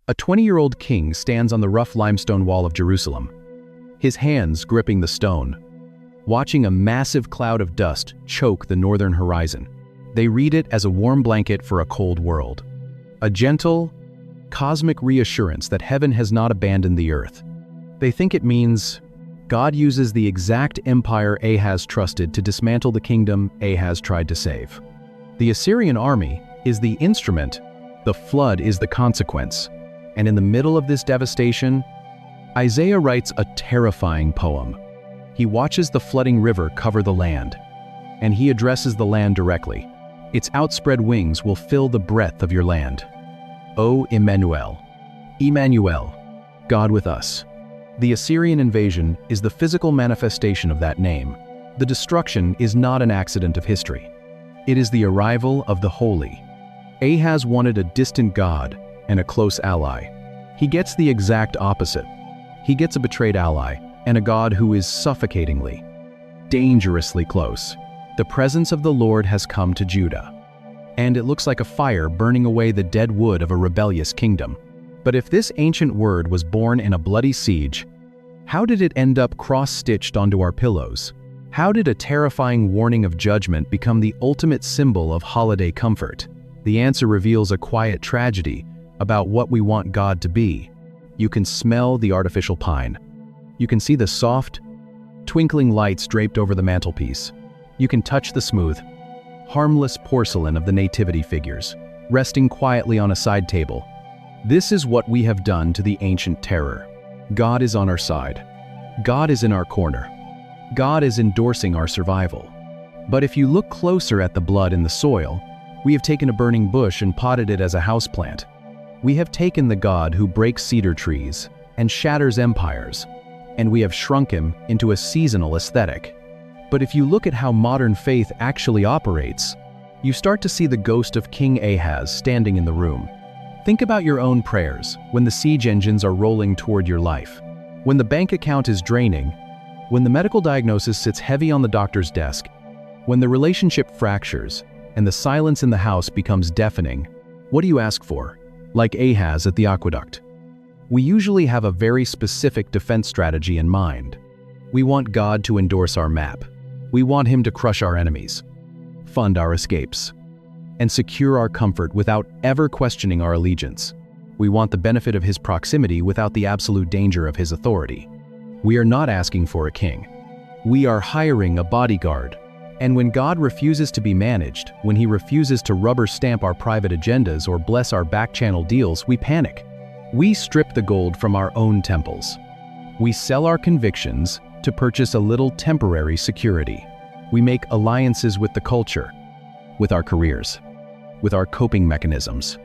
A 20-year-old king stands on the rough limestone wall of Jerusalem, his hands gripping the stone, watching a massive cloud of dust choke the northern horizon. They read it as a warm blanket for a cold world, a gentle, cosmic reassurance that heaven has not abandoned the earth. They think it means God uses the exact empire Ahaz trusted to dismantle the kingdom Ahaz tried to save. The Assyrian army is the instrument, the flood is the consequence. And in the middle of this devastation, Isaiah writes a terrifying poem. He watches the flooding river cover the land, and he addresses the land directly. Its outspread wings will fill the breadth of your land. O Immanuel, Immanuel, God with us. The Assyrian invasion is the physical manifestation of that name. The destruction is not an accident of history. It is the arrival of the holy. Ahaz wanted a distant God and a close ally. He gets the exact opposite. He gets a betrayed ally and a God who is suffocatingly, dangerously close. The presence of the Lord has come to Judah, and it looks like a fire burning away the dead wood of a rebellious kingdom. But if this ancient word was born in a bloody siege, how did it end up cross-stitched onto our pillows? How did a terrifying warning of judgment become the ultimate symbol of holiday comfort? The answer reveals a quiet tragedy about what we want God to be. You can smell the artificial pine. You can see the soft, twinkling lights draped over the mantelpiece. You can touch the smooth, harmless porcelain of the nativity figures, resting quietly on a side table. This is what we have done to the ancient terror. God is on our side. God is in our corner. God is endorsing our survival. But if you look closer at the blood in the soil, we have taken a burning bush and potted it as a houseplant. We have taken the God who breaks cedar trees and shatters empires, and we have shrunk him into a seasonal aesthetic. But if you look at how modern faith actually operates, you start to see the ghost of King Ahaz standing in the room. Think about your own prayers when the siege engines are rolling toward your life, when the bank account is draining, when the medical diagnosis sits heavy on the doctor's desk, when the relationship fractures and the silence in the house becomes deafening. What do you ask for? Like Ahaz at the aqueduct. We usually have a very specific defense strategy in mind. We want God to endorse our map. We want him to crush our enemies, fund our escapes, and secure our comfort without ever questioning our allegiance. We want the benefit of his proximity without the absolute danger of his authority. We are not asking for a king. We are hiring a bodyguard. And when God refuses to be managed, when he refuses to rubber stamp our private agendas or bless our back-channel deals, we panic. We strip the gold from our own temples. We sell our convictions to purchase a little temporary security. We make alliances with the culture, with our careers, with our coping mechanisms,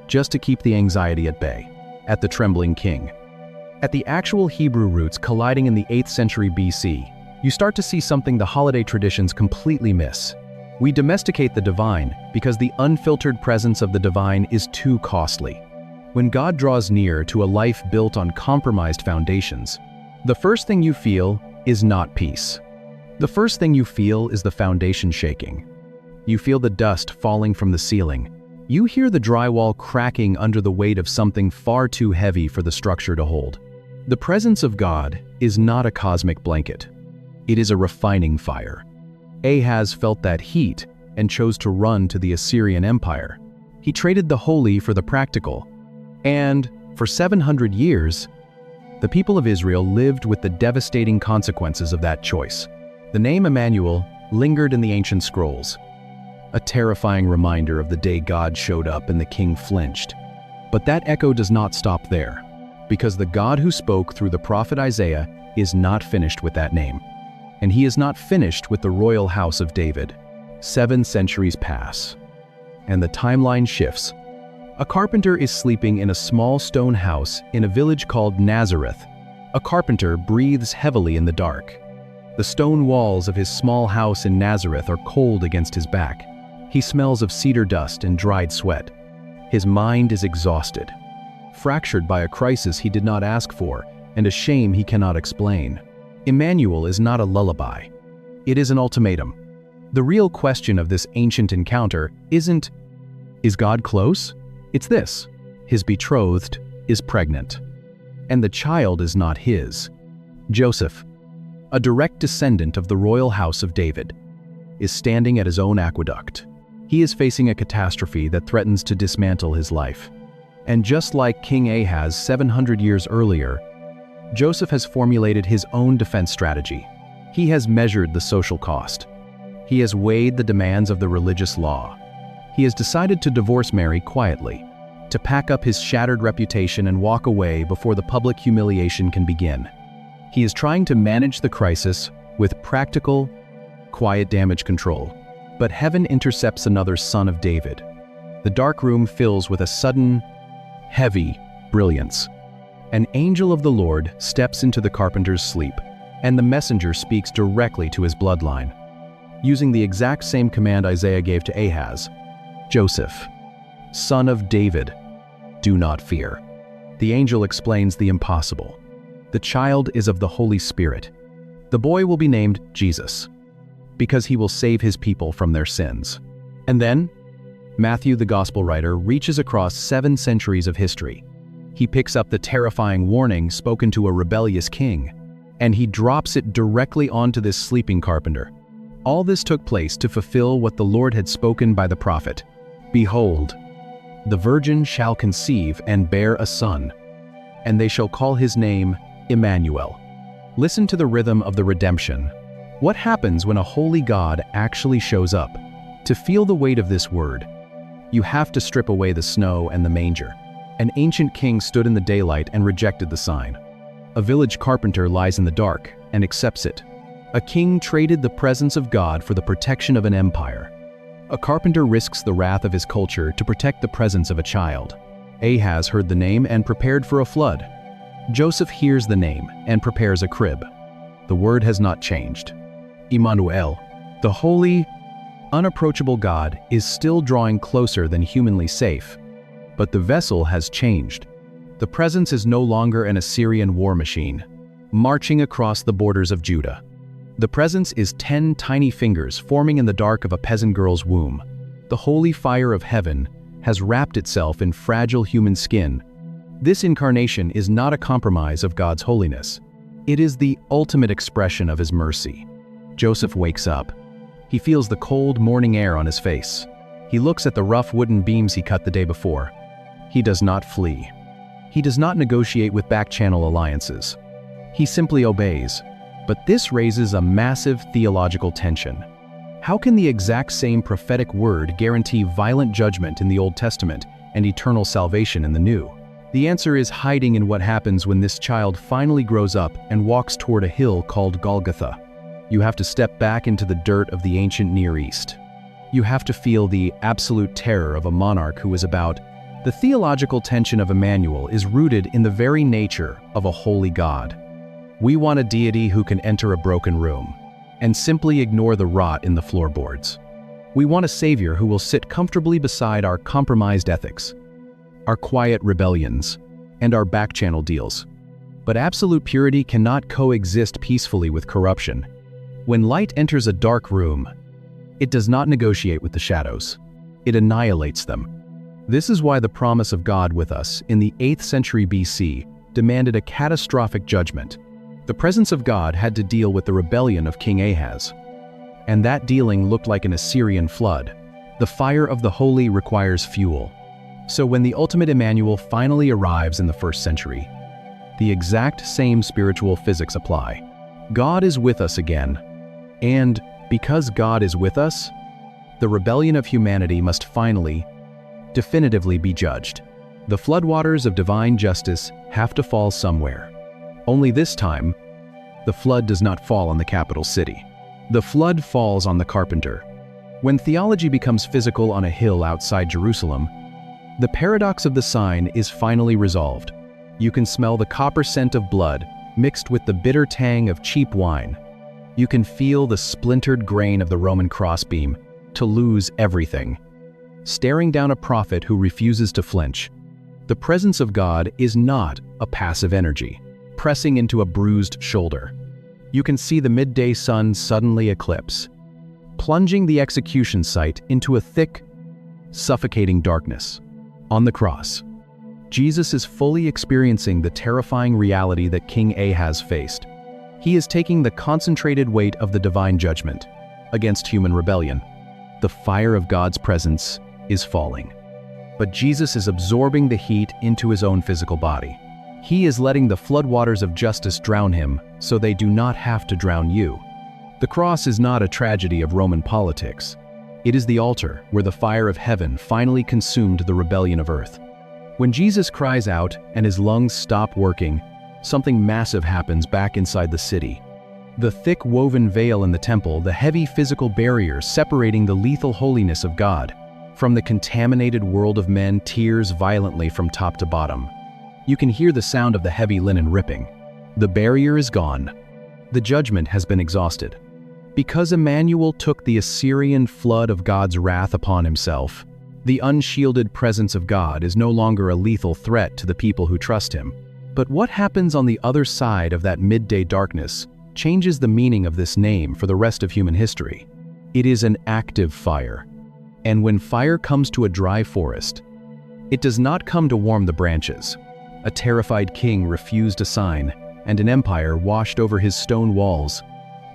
just to keep the anxiety at bay. At the trembling king, at the actual Hebrew roots colliding in the 8th century BC, you start to see something the holiday traditions completely miss. We domesticate the divine because the unfiltered presence of the divine is too costly. When God draws near to a life built on compromised foundations, the first thing you feel is not peace. The first thing you feel is the foundation shaking. You feel the dust falling from the ceiling. You hear the drywall cracking under the weight of something far too heavy for the structure to hold. The presence of God is not a cosmic blanket. It is a refining fire. Ahaz felt that heat and chose to run to the Assyrian Empire. He traded the holy for the practical. And for 700 years, the people of Israel lived with the devastating consequences of that choice. The name Immanuel lingered in the ancient scrolls, a terrifying reminder of the day God showed up and the king flinched. But that echo does not stop there, because the God who spoke through the prophet Isaiah is not finished with that name. And he is not finished with the royal house of David. 7 centuries pass, and the timeline shifts. A carpenter is sleeping in a small stone house in a village called Nazareth. A carpenter breathes heavily in the dark. The stone walls of his small house in Nazareth are cold against his back. He smells of cedar dust and dried sweat. His mind is exhausted, fractured by a crisis he did not ask for and a shame he cannot explain. Immanuel is not a lullaby. It is an ultimatum. The real question of this ancient encounter isn't, is God close? It's this: his betrothed, is pregnant. And the child is not his. Joseph, a direct descendant of the royal house of David, is standing at his own aqueduct. He is facing a catastrophe that threatens to dismantle his life. And just like King Ahaz 700 years earlier, Joseph has formulated his own defense strategy. He has measured the social cost. He has weighed the demands of the religious law. He has decided to divorce Mary quietly, to pack up his shattered reputation and walk away before the public humiliation can begin. He is trying to manage the crisis with practical, quiet damage control. But heaven intercepts another son of David. The dark room fills with a sudden, heavy brilliance. An angel of the Lord steps into the carpenter's sleep, and the messenger speaks directly to his bloodline, using the exact same command Isaiah gave to Ahaz. Joseph, son of David, do not fear. The angel explains the impossible. The child is of the Holy Spirit. The boy will be named Jesus, because he will save his people from their sins. And then, Matthew, the gospel writer, reaches across 7 centuries of history. He picks up the terrifying warning spoken to a rebellious king, and he drops it directly onto this sleeping carpenter. All this took place to fulfill what the Lord had spoken by the prophet. Behold, the virgin shall conceive and bear a son, and they shall call his name Immanuel. Listen to the rhythm of the redemption. What happens when a holy God actually shows up? To feel the weight of this word, you have to strip away the snow and the manger. An ancient king stood in the daylight and rejected the sign. A village carpenter lies in the dark and accepts it. A king traded the presence of God for the protection of an empire. A carpenter risks the wrath of his culture to protect the presence of a child. Ahaz heard the name and prepared for a flood. Joseph hears the name and prepares a crib. The word has not changed. Immanuel, the holy, unapproachable God, is still drawing closer than humanly safe. But the vessel has changed. The presence is no longer an Assyrian war machine, marching across the borders of Judah. The presence is 10 tiny fingers forming in the dark of a peasant girl's womb. The holy fire of heaven has wrapped itself in fragile human skin. This incarnation is not a compromise of God's holiness. It is the ultimate expression of his mercy. Joseph wakes up. He feels the cold morning air on his face. He looks at the rough wooden beams he cut the day before. He does not flee. He does not negotiate with back-channel alliances. He simply obeys. But this raises a massive theological tension. How can the exact same prophetic word guarantee violent judgment in the Old Testament and eternal salvation in the New? The answer is hiding in what happens when this child finally grows up and walks toward a hill called Golgotha. You have to step back into the dirt of the ancient Near East. You have to feel the absolute terror of a monarch who is about. The theological tension of Immanuel is rooted in the very nature of a holy God. We want a deity who can enter a broken room and simply ignore the rot in the floorboards. We want a savior who will sit comfortably beside our compromised ethics, our quiet rebellions, and our back-channel deals. But absolute purity cannot coexist peacefully with corruption. When light enters a dark room, it does not negotiate with the shadows. It annihilates them. This is why the promise of God with us in the 8th century BC demanded a catastrophic judgment. The presence of God had to deal with the rebellion of King Ahaz. And that dealing looked like an Assyrian flood. The fire of the holy requires fuel. So when the ultimate Immanuel finally arrives in the 1st century, the exact same spiritual physics apply. God is with us again. And because God is with us, the rebellion of humanity must finally, definitively be judged. The floodwaters of divine justice have to fall somewhere. Only this time, the flood does not fall on the capital city. The flood falls on the carpenter. When theology becomes physical on a hill outside Jerusalem, the paradox of the sign is finally resolved. You can smell the copper scent of blood mixed with the bitter tang of cheap wine. You can feel the splintered grain of the Roman crossbeam to lose everything. Staring down a prophet who refuses to flinch. The presence of God is not a passive energy, pressing into a bruised shoulder. You can see the midday sun suddenly eclipse, plunging the execution site into a thick, suffocating darkness. On the cross, Jesus is fully experiencing the terrifying reality that King Ahaz faced. He is taking the concentrated weight of the divine judgment against human rebellion. The fire of God's presence is falling. But Jesus is absorbing the heat into his own physical body. He is letting the floodwaters of justice drown him so they do not have to drown you. The cross is not a tragedy of Roman politics. It is the altar where the fire of heaven finally consumed the rebellion of earth. When Jesus cries out and his lungs stop working, something massive happens back inside the city. The thick woven veil in the temple, the heavy physical barrier separating the lethal holiness of God from the contaminated world of men, tears violently from top to bottom. You can hear the sound of the heavy linen ripping. The barrier is gone. The judgment has been exhausted. Because Immanuel took the Assyrian flood of God's wrath upon himself, the unshielded presence of God is no longer a lethal threat to the people who trust him. But what happens on the other side of that midday darkness changes the meaning of this name for the rest of human history. It is an active fire. And when fire comes to a dry forest, it does not come to warm the branches. A terrified king refused a sign, and an empire washed over his stone walls.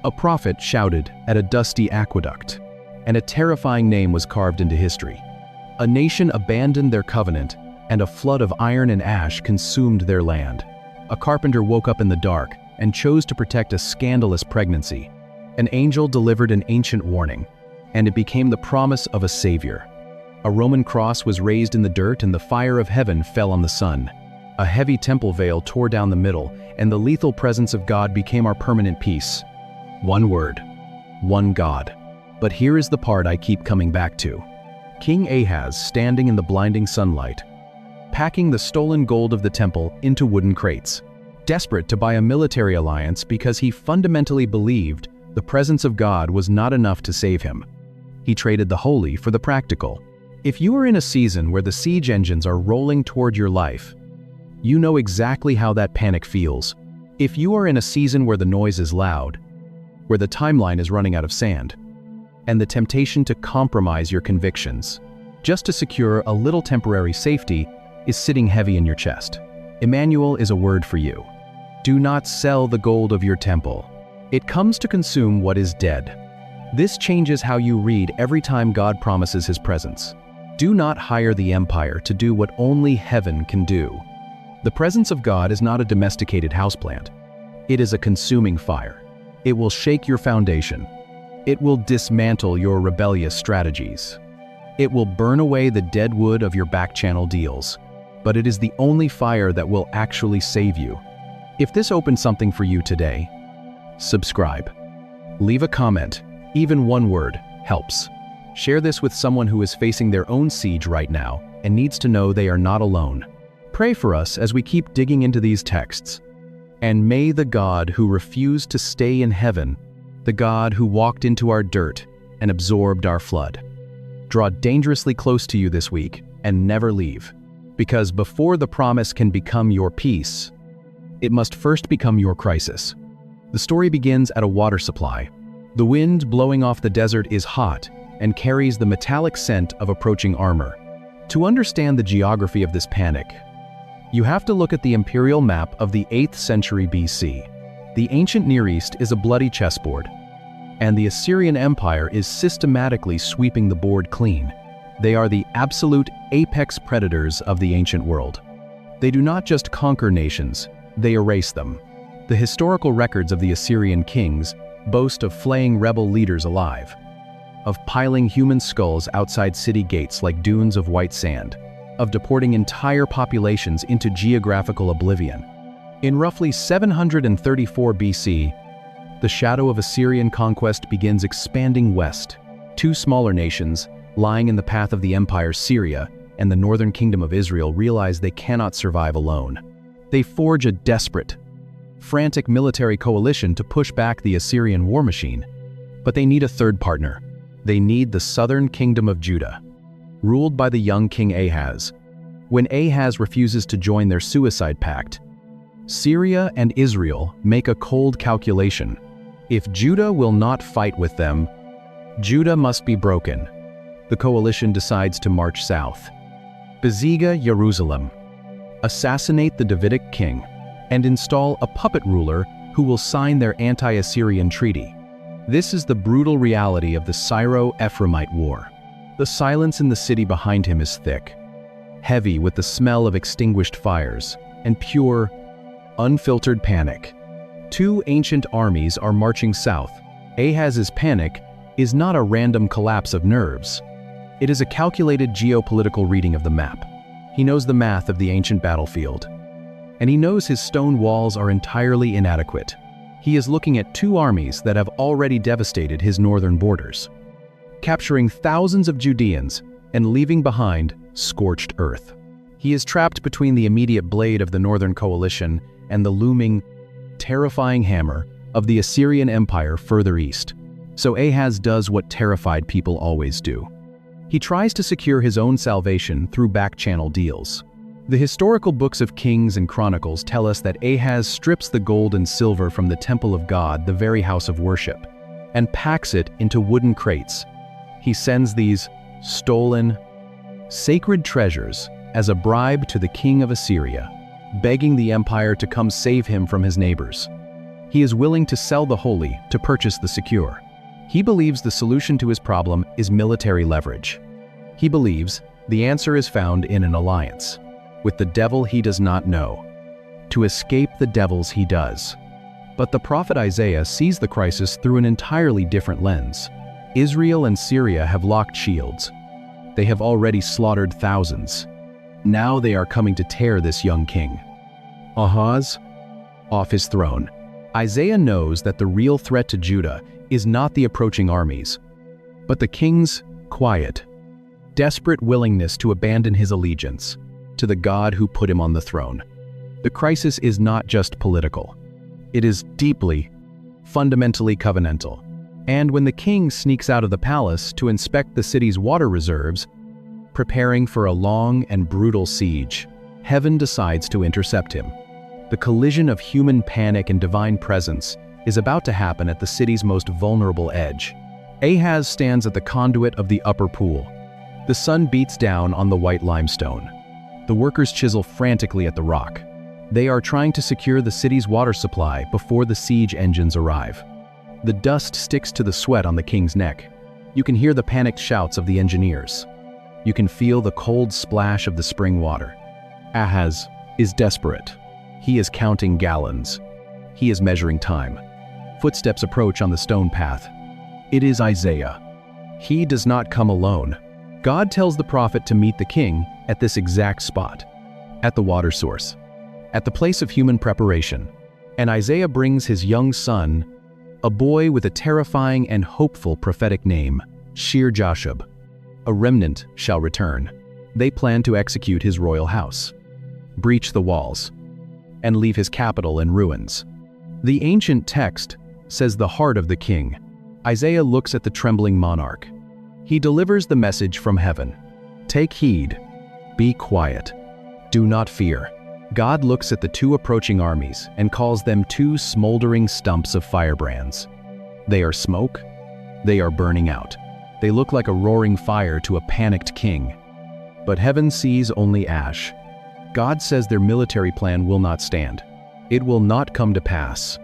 A prophet shouted at a dusty aqueduct, and a terrifying name was carved into history. A nation abandoned their covenant, and a flood of iron and ash consumed their land. A carpenter woke up in the dark and chose to protect a scandalous pregnancy. An angel delivered an ancient warning, and it became the promise of a savior. A Roman cross was raised in the dirt, and the fire of heaven fell on the sun. A heavy temple veil tore down the middle, and the lethal presence of God became our permanent peace. One word, one God. But here is the part I keep coming back to. King Ahaz standing in the blinding sunlight, packing the stolen gold of the temple into wooden crates, desperate to buy a military alliance because he fundamentally believed the presence of God was not enough to save him. He traded the holy for the practical. If you are in a season where the siege engines are rolling toward your life, you know exactly how that panic feels. If you are in a season where the noise is loud, where the timeline is running out of sand, and the temptation to compromise your convictions, just to secure a little temporary safety, is sitting heavy in your chest, Immanuel is a word for you. Do not sell the gold of your temple. It comes to consume what is dead. This changes how you read every time God promises his presence. Do not hire the empire to do what only heaven can do. The presence of God is not a domesticated houseplant. It is a consuming fire. It will shake your foundation. It will dismantle your rebellious strategies. It will burn away the dead wood of your back-channel deals. But it is the only fire that will actually save you. If this opened something for you today, subscribe. Leave a comment. Even one word helps. Share this with someone who is facing their own siege right now and needs to know they are not alone. Pray for us as we keep digging into these texts. And may the God who refused to stay in heaven, the God who walked into our dirt and absorbed our flood, draw dangerously close to you this week and never leave. Because before the promise can become your peace, it must first become your crisis. The story begins at a water supply. The wind blowing off the desert is hot and carries the metallic scent of approaching armor. To understand the geography of this panic, you have to look at the imperial map of the 8th century BC. The ancient Near East is a bloody chessboard, and the Assyrian Empire is systematically sweeping the board clean. They are the absolute apex predators of the ancient world. They do not just conquer nations, they erase them. The historical records of the Assyrian kings boast of flaying rebel leaders alive, of piling human skulls outside city gates like dunes of white sand, of deporting entire populations into geographical oblivion. In roughly 734 BC, the shadow of Assyrian conquest begins expanding west. Two smaller nations, lying in the path of the empire, Syria and the northern kingdom of Israel, realize they cannot survive alone. They forge a desperate, frantic military coalition to push back the Assyrian war machine. But they need a third partner. They need the southern kingdom of Judah, ruled by the young King Ahaz. When Ahaz refuses to join their suicide pact, Syria and Israel make a cold calculation. If Judah will not fight with them, Judah must be broken. The coalition decides to march south, besiege Jerusalem, assassinate the Davidic king, and install a puppet ruler who will sign their anti-Assyrian treaty. This is the brutal reality of the Syro-Ephraimite War. The silence in the city behind him is thick, heavy with the smell of extinguished fires, and pure, unfiltered panic. Two ancient armies are marching south. Ahaz's panic is not a random collapse of nerves. It is a calculated geopolitical reading of the map. He knows the math of the ancient battlefield, and he knows his stone walls are entirely inadequate. He is looking at two armies that have already devastated his northern borders, capturing thousands of Judeans and leaving behind scorched earth. He is trapped between the immediate blade of the northern coalition and the looming, terrifying hammer of the Assyrian Empire further east. So Ahaz does what terrified people always do. He tries to secure his own salvation through back-channel deals. The historical books of Kings and Chronicles tell us that Ahaz strips the gold and silver from the temple of God, the very house of worship, and packs it into wooden crates. He sends these stolen, sacred treasures as a bribe to the king of Assyria, begging the empire to come save him from his neighbors. He is willing to sell the holy to purchase the secure. He believes the solution to his problem is military leverage. He believes the answer is found in an alliance with the devil he does not know, to escape the devils he does. But the prophet Isaiah sees the crisis through an entirely different lens. Israel and Syria have locked shields. They have already slaughtered thousands. Now they are coming to tear this young king, Ahaz, off his throne. Isaiah knows that the real threat to Judah is not the approaching armies, but the king's quiet, desperate willingness to abandon his allegiance to the God who put him on the throne. The crisis is not just political. It is deeply, fundamentally covenantal. And when the king sneaks out of the palace to inspect the city's water reserves, preparing for a long and brutal siege, heaven decides to intercept him. The collision of human panic and divine presence is about to happen at the city's most vulnerable edge. Ahaz stands at the conduit of the upper pool. The sun beats down on the white limestone. The workers chisel frantically at the rock. They are trying to secure the city's water supply before the siege engines arrive. The dust sticks to the sweat on the king's neck. You can hear the panicked shouts of the engineers. You can feel the cold splash of the spring water. Ahaz is desperate. He is counting gallons. He is measuring time. Footsteps approach on the stone path. It is Isaiah. He does not come alone. God tells the prophet to meet the king at this exact spot, at the water source, at the place of human preparation. And Isaiah brings his young son, a boy with a terrifying and hopeful prophetic name, Shear-Jashub. A remnant shall return. They plan to execute his royal house, breach the walls, and leave his capital in ruins. The ancient text says the heart of the king. Isaiah looks at the trembling monarch. He delivers the message from heaven. Take heed. Be quiet. Do not fear. God looks at the two approaching armies and calls them two smoldering stumps of firebrands. They are smoke. They are burning out. They look like a roaring fire to a panicked king. But heaven sees only ash. God says their military plan will not stand. It will not come to pass.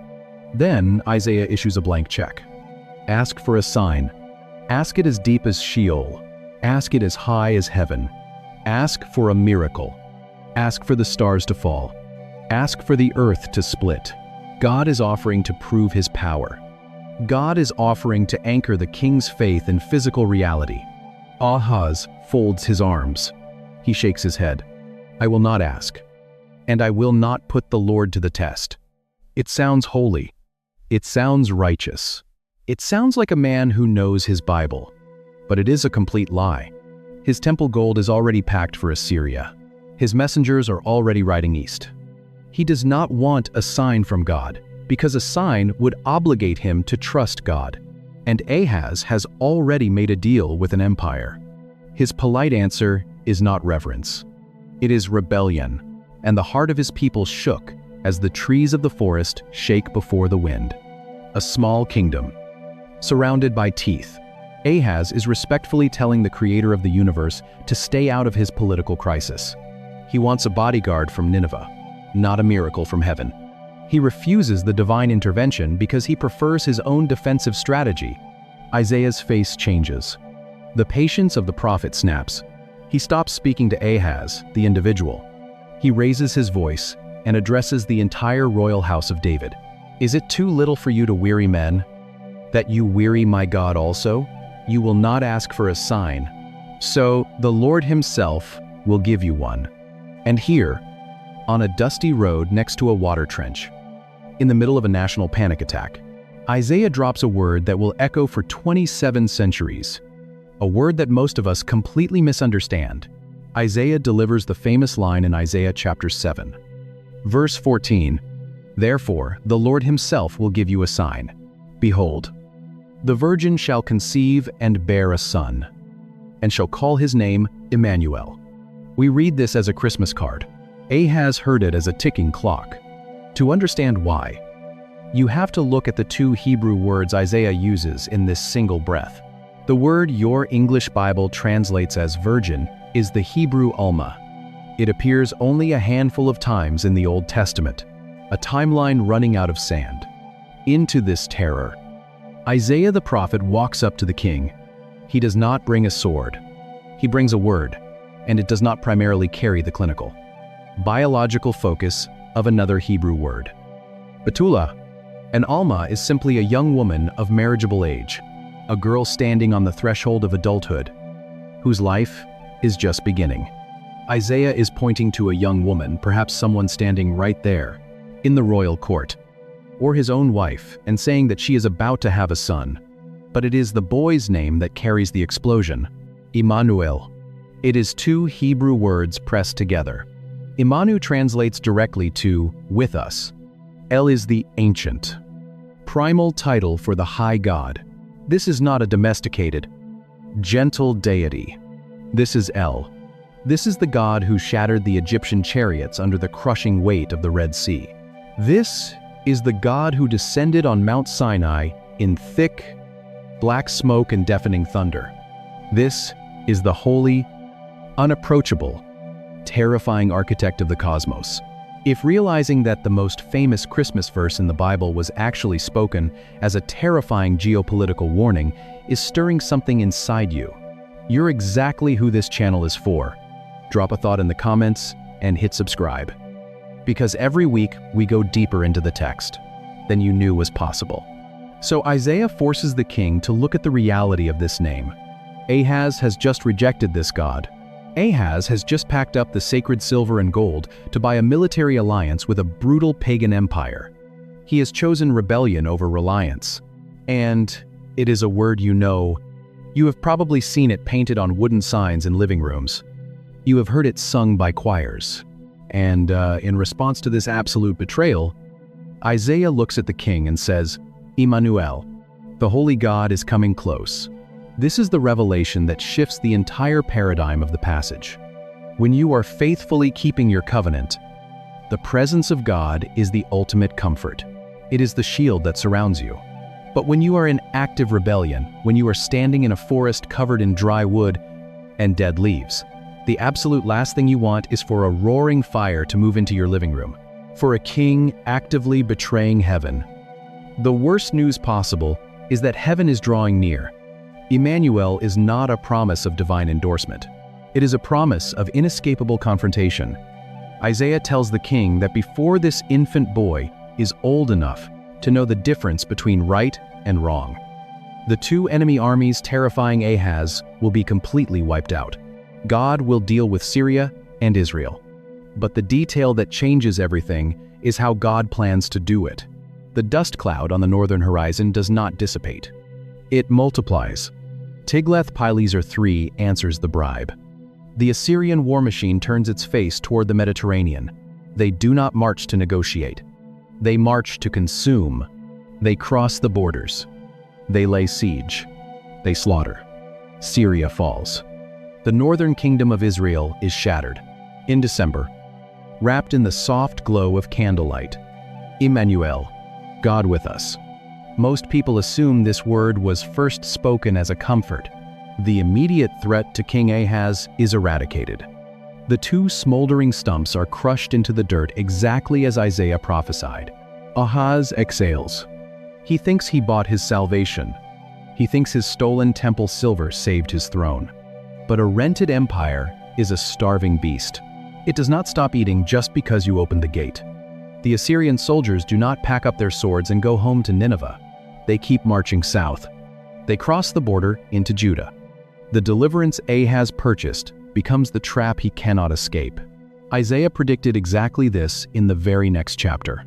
Then Isaiah issues a blank check. Ask for a sign. Ask it as deep as Sheol. Ask it as high as heaven. Ask for a miracle. Ask for the stars to fall. Ask for the earth to split. God is offering to prove his power. God is offering to anchor the king's faith in physical reality. Ahaz folds his arms. He shakes his head. I will not ask, and I will not put the Lord to the test. It sounds holy. It sounds righteous. It sounds like a man who knows his Bible, but it is a complete lie. His temple gold is already packed for Assyria. His messengers are already riding east. He does not want a sign from God, because a sign would obligate him to trust God. And Ahaz has already made a deal with an empire. His polite answer is not reverence. It is rebellion, and the heart of his people shook as the trees of the forest shake before the wind. A small kingdom, surrounded by teeth, Ahaz is respectfully telling the creator of the universe to stay out of his political crisis. He wants a bodyguard from Nineveh, not a miracle from heaven. He refuses the divine intervention because he prefers his own defensive strategy. Isaiah's face changes. The patience of the prophet snaps. He stops speaking to Ahaz, the individual. He raises his voice and addresses the entire royal house of David. Is it too little for you to weary men? That you weary my God also? You will not ask for a sign. So the Lord himself will give you one. And here, on a dusty road next to a water trench, in the middle of a national panic attack, Isaiah drops a word that will echo for 27 centuries. A word that most of us completely misunderstand. Isaiah delivers the famous line in Isaiah chapter 7. Verse 14, "Therefore the Lord himself will give you a sign. Behold, the virgin shall conceive and bear a son, and shall call his name Immanuel." We read this as a Christmas card. Ahaz heard it as a ticking clock. To understand why, you have to look at the two Hebrew words Isaiah uses in this single breath. The word your English Bible translates as virgin is the Hebrew Alma. It appears only a handful of times in the Old Testament, a timeline running out of sand. Into this terror, Isaiah the prophet walks up to the king. He does not bring a sword. He brings a word, and it does not primarily carry the clinical, biological focus of another Hebrew word. Betula. An Alma is simply a young woman of marriageable age, a girl standing on the threshold of adulthood, whose life is just beginning. Isaiah is pointing to a young woman, perhaps someone standing right there, in the royal court, or his own wife, and saying that she is about to have a son. But it is the boy's name that carries the explosion, Immanuel. It is two Hebrew words pressed together. Immanuel translates directly to with us. El is the ancient, primal title for the high God. This is not a domesticated, gentle deity. This is El. This is the God who shattered the Egyptian chariots under the crushing weight of the Red Sea. This is the God who descended on Mount Sinai in thick, black smoke and deafening thunder. This is the holy, unapproachable, terrifying architect of the cosmos. If realizing that the most famous Christmas verse in the Bible was actually spoken as a terrifying geopolitical warning is stirring something inside you, you're exactly who this channel is for. Drop a thought in the comments and hit subscribe. Because every week we go deeper into the text than you knew was possible. So Isaiah forces the king to look at the reality of this name. Ahaz has just rejected this God. Ahaz has just packed up the sacred silver and gold to buy a military alliance with a brutal pagan empire. He has chosen rebellion over reliance. And it is a word you know. You have probably seen it painted on wooden signs in living rooms. You have heard it sung by choirs. And in response to this absolute betrayal, Isaiah looks at the king and says, Immanuel, the holy God is coming close. This is the revelation that shifts the entire paradigm of the passage. When you are faithfully keeping your covenant, the presence of God is the ultimate comfort. It is the shield that surrounds you. But when you are in active rebellion, when you are standing in a forest covered in dry wood and dead leaves, the absolute last thing you want is for a roaring fire to move into your living room, for a king actively betraying heaven. The worst news possible is that heaven is drawing near. Immanuel is not a promise of divine endorsement. It is a promise of inescapable confrontation. Isaiah tells the king that before this infant boy is old enough to know the difference between right and wrong, the two enemy armies terrifying Ahaz will be completely wiped out. God will deal with Syria and Israel. But the detail that changes everything is how God plans to do it. The dust cloud on the northern horizon does not dissipate. It multiplies. Tiglath-Pileser III answers the bribe. The Assyrian war machine turns its face toward the Mediterranean. They do not march to negotiate. They march to consume. They cross the borders. They lay siege. They slaughter. Syria falls. The northern kingdom of Israel is shattered. In December, wrapped in the soft glow of candlelight, Immanuel, God with us. Most people assume this word was first spoken as a comfort. The immediate threat to King Ahaz is eradicated. The two smoldering stumps are crushed into the dirt exactly as Isaiah prophesied. Ahaz exhales. He thinks he bought his salvation. He thinks his stolen temple silver saved his throne. But a rented empire is a starving beast. It does not stop eating just because you open the gate. The Assyrian soldiers do not pack up their swords and go home to Nineveh. They keep marching south. They cross the border into Judah. The deliverance Ahaz purchased becomes the trap he cannot escape. Isaiah predicted exactly this in the very next chapter.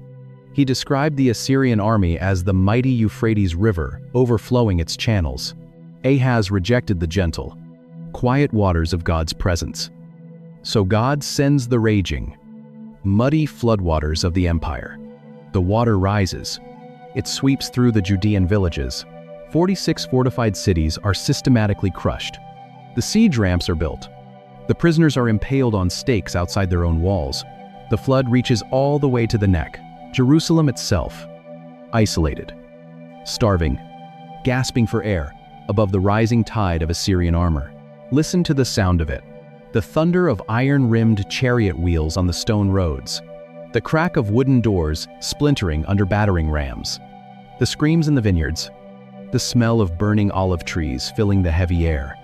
He described the Assyrian army as the mighty Euphrates River overflowing its channels. Ahaz rejected the gentle, quiet waters of God's presence. So God sends the raging, muddy floodwaters of the empire. The water rises. It sweeps through the Judean villages. 46 fortified cities are systematically crushed. The siege ramps are built. The prisoners are impaled on stakes outside their own walls. The flood reaches all the way to the neck. Jerusalem itself, isolated, starving, gasping for air above the rising tide of Assyrian armor. Listen to the sound of it. The thunder of iron-rimmed chariot wheels on the stone roads. The crack of wooden doors splintering under battering rams. The screams in the vineyards. The smell of burning olive trees filling the heavy air.